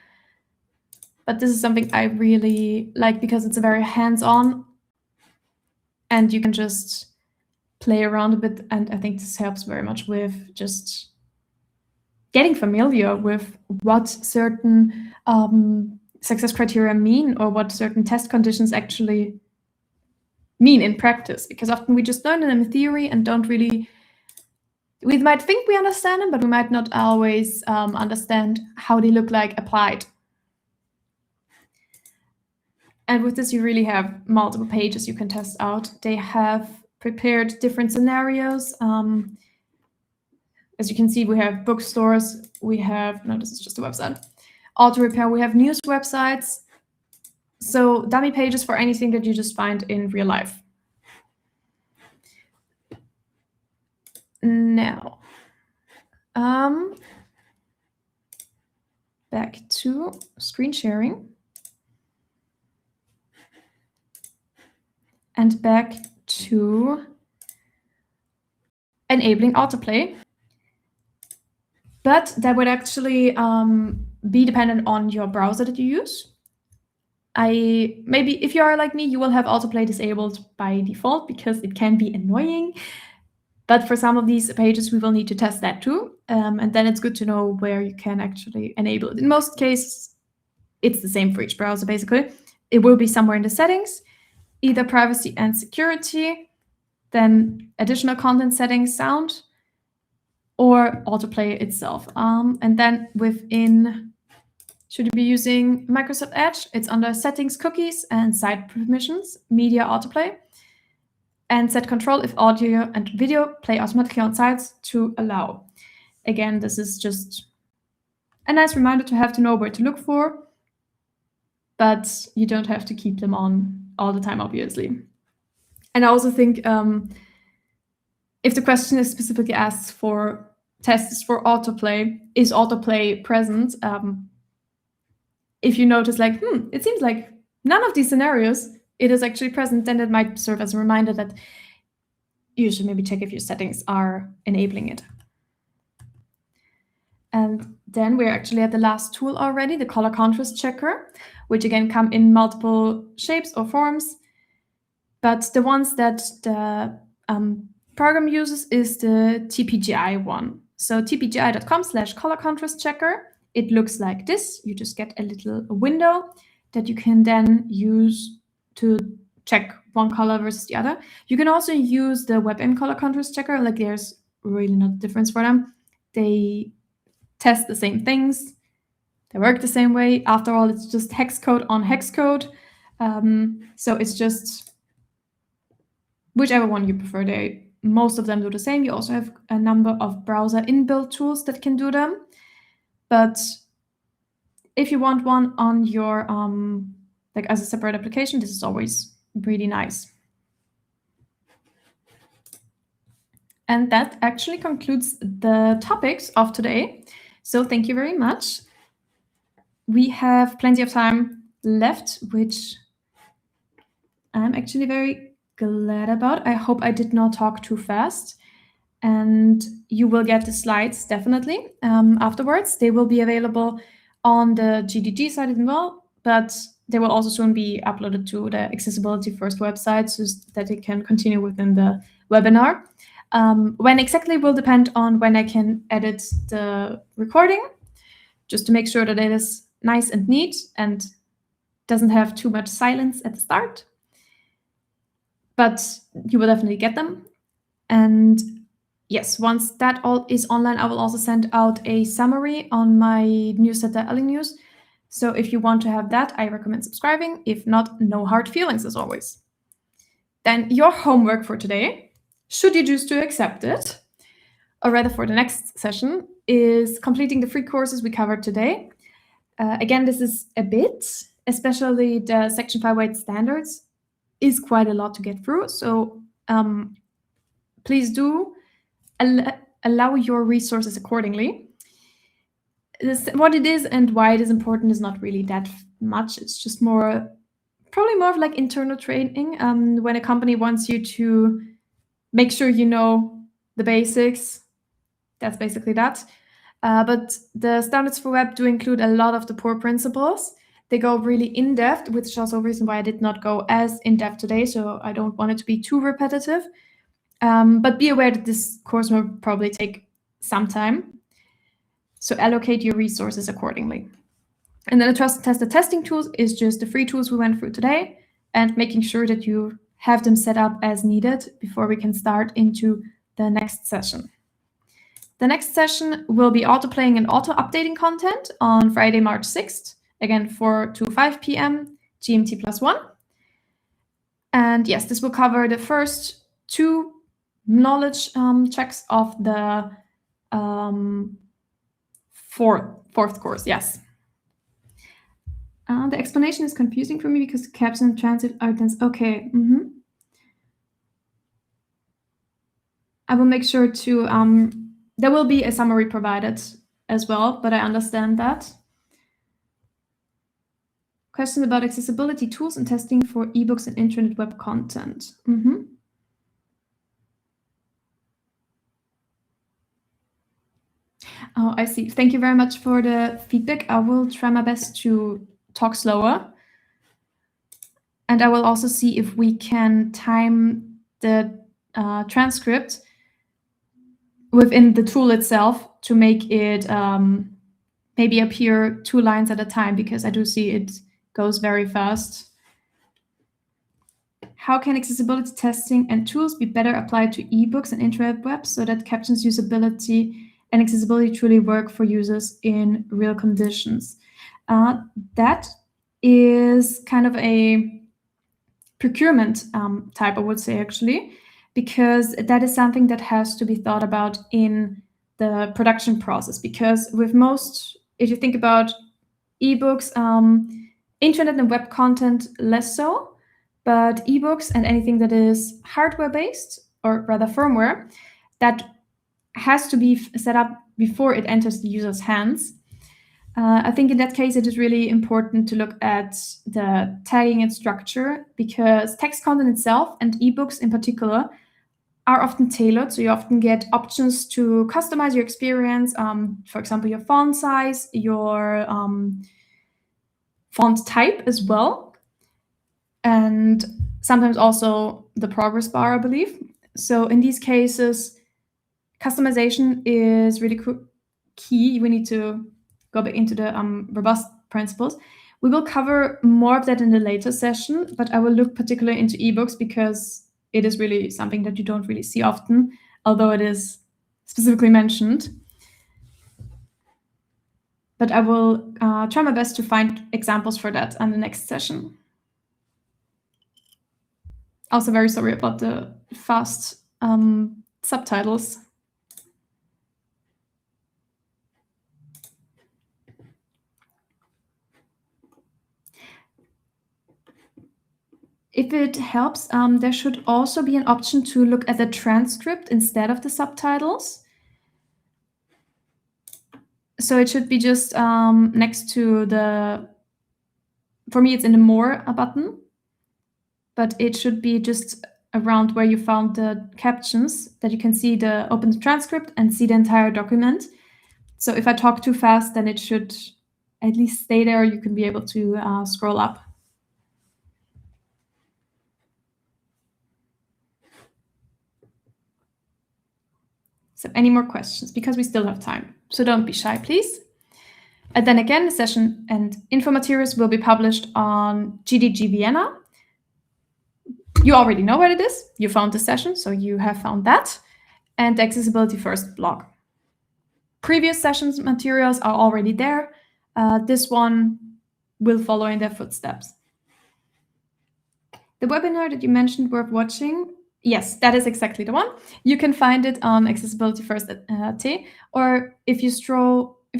But this is something I really like because it's a very hands-on and you can just play around a bit. And I think this helps very much with just getting familiar with what certain success criteria mean or what certain test conditions actually mean in practice. Because often we just learn them in theory and don't really, we might think we understand them, but we might not always understand how they look like applied. And with this, you really have multiple pages you can test out. They have prepared different scenarios. As you can see, we have bookstores. We have, no, this is just a website. Auto repair, we have news websites. So dummy pages for anything that you just find in real life. Now, back to screen sharing. And back to enabling autoplay. But that would actually be dependent on your browser that you use. Maybe if you are like me, you will have autoplay disabled by default because it can be annoying. But for some of these pages, we will need to test that too. And then it's good to know where you can actually enable it. In most cases, it's the same for each browser, basically. It will be somewhere in the settings, either privacy and security, then additional content settings, sound, or autoplay itself. And then within, should you be using Microsoft Edge, it's under settings, cookies, and site permissions, media autoplay, and set control if audio and video play automatically on sites to allow. Again, this is just a nice reminder to have to know where to look for, but you don't have to keep them on all the time, obviously. And I also think if the question is specifically asked for tests for autoplay, is autoplay present? If you notice like, it seems like none of these scenarios, it is actually present, then it might serve as a reminder that you should maybe check if your settings are enabling it. And then we're actually at the last tool already, the color contrast checker, which again come in multiple shapes or forms. But the ones that the program uses is the TPGI one. So tpgi.com/color contrast checker. It looks like this. You just get a little window that you can then use to check one color versus the other. You can also use the WebM color contrast checker. Like there's really not a difference for them. They test the same things. They work the same way. After all, it's just hex code on hex code. So it's just whichever one you prefer. Most of them do the same. You also have a number of browser inbuilt tools that can do them. But if you want one on your like as a separate application, this is always really nice. And that actually concludes the topics of today. So thank you very much. We have plenty of time left, which I'm actually very glad about. I hope I did not talk too fast. And you will get the slides definitely afterwards. They will be available on the GDG site as well, but they will also soon be uploaded to the Accessibility First website so that it can continue within the webinar. When exactly will depend on when I can edit the recording, just to make sure that it is nice and neat and doesn't have too much silence at the start. But you will definitely get them. And yes, once that all is online, I will also send out a summary on my newsletter, Elling News. So if you want to have that, I recommend subscribing. If not, no hard feelings as always. Then your homework for today, should you choose to accept it, or rather for the next session, is completing the 3 courses we covered today. Again, this is a bit, especially the Section 508 standards, is quite a lot to get through. So please do allow your resources accordingly. What it is and why it is important is not really that much. It's just probably more of like internal training. When a company wants you to make sure you know the basics, that's basically that. But the standards for web do include a lot of the core principles. They go really in-depth, which is also a reason why I did not go as in-depth today, so I don't want it to be too repetitive. But be aware that this course will probably take some time, so allocate your resources accordingly. And then the trust tested testing tools is just the 3 tools we went through today, and making sure that you have them set up as needed before we can start into the next session. The next session will be auto-playing and auto-updating content on Friday, March 6th, again 4 to 5 p.m. GMT +1. And yes, this will cover the first 2 knowledge checks of the fourth course, yes. The explanation is confusing for me because caption and transit are dense. Okay. I will make sure to, there will be a summary provided as well, but I understand that. Question about accessibility tools and testing for ebooks and internet web content. Oh, I see. Thank you very much for the feedback. I will try my best to talk slower. And I will also see if we can time the transcript within the tool itself to make it maybe appear 2 lines at a time, because I do see it goes very fast. How can accessibility testing and tools be better applied to ebooks and internet web so that captions usability and accessibility truly work for users in real conditions? That is kind of a procurement type, I would say, actually, because that is something that has to be thought about in the production process. Because with most, if you think about ebooks, internet and web content, less so, but ebooks and anything that is hardware-based, or rather firmware, that has to be set up before it enters the user's hands. I think in that case, it is really important to look at the tagging and structure, because text content itself and ebooks in particular are often tailored. So you often get options to customize your experience. For example, your font size, your font type as well. And sometimes also the progress bar, I believe. So in these cases, customization is really key. We need to go back into the robust principles. We will cover more of that in the later session, but I will look particularly into ebooks because it is really something that you don't really see often, although it is specifically mentioned. But I will try my best to find examples for that on the next session. Also, very sorry about the fast subtitles. If it helps, there should also be an option to look at the transcript instead of the subtitles. So it should be just next to the, for me, it's in the More button, but it should be just around where you found the captions, that you can see the open transcript and see the entire document. So if I talk too fast, then it should at least stay there. You can be able to scroll up. So any more questions? Because we still have time. So don't be shy, please. And then again, the session and info materials will be published on GDG Vienna. You already know what it is. You found the session, so you have found that. And the Accessibility First blog. Previous sessions materials are already there. This one will follow in their footsteps. The webinar that you mentioned worth watching, yes, that is exactly the one. You can find it on Accessibility First T, or if you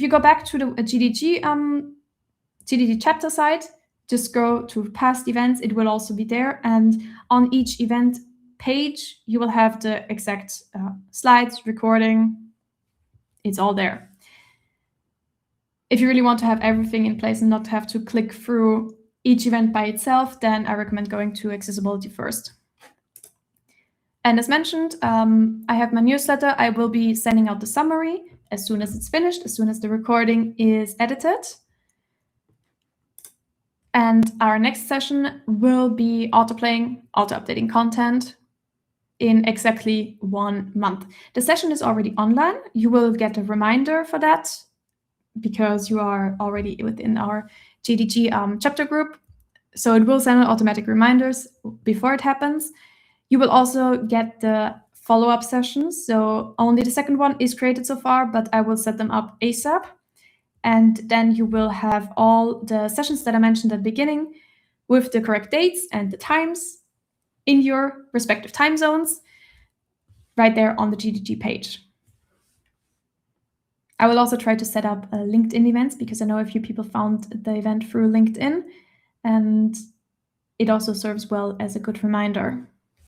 go back to the GDG chapter site, just go to past events, it will also be there. And on each event page, you will have the exact slides, recording, it's all there. If you really want to have everything in place and not have to click through each event by itself, then I recommend going to Accessibility First. And as mentioned, I have my newsletter. I will be sending out the summary as soon as it's finished, as soon as the recording is edited. And our next session will be auto-updating content in exactly 1 month. The session is already online. You will get a reminder for that because you are already within our GDG chapter group. So it will send out automatic reminders before it happens. You will also get the follow-up sessions. So only the second one is created so far, but I will set them up ASAP. And then you will have all the sessions that I mentioned at the beginning with the correct dates and the times in your respective time zones right there on the GDG page. I will also try to set up LinkedIn events because I know a few people found the event through LinkedIn, and it also serves well as a good reminder.